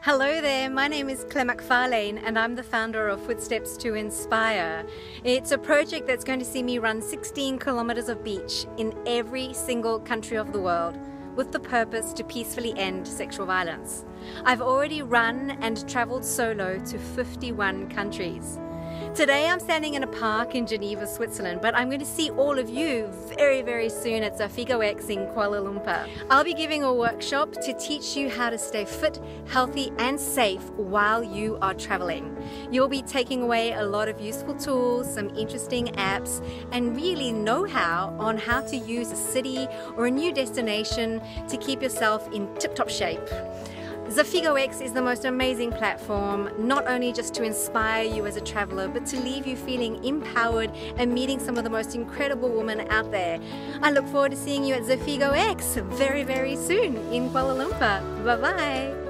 Hello there, my name is McFarlane and I'm the founder of Footsteps to Inspire. It's a project that's going to see me run 16 kilometers of beach in every single country of the world with the purpose to peacefully end sexual violence. I've already run and traveled solo to 51 countries. Today I'm standing in a park in Geneva, Switzerland, but I'm going to see all of you very, very soon at ZafigoX in Kuala Lumpur. I'll be giving a workshop to teach you how to stay fit, healthy and safe while you are traveling. You'll be taking away a lot of useful tools, some interesting apps, and really know-how on how to use a city or a new destination to keep yourself in tip-top shape. ZafigoX is the most amazing platform, not only just to inspire you as a traveler, but to leave you feeling empowered and meeting some of the most incredible women out there. I look forward to seeing you at ZafigoX very, very soon in Kuala Lumpur. Bye-bye.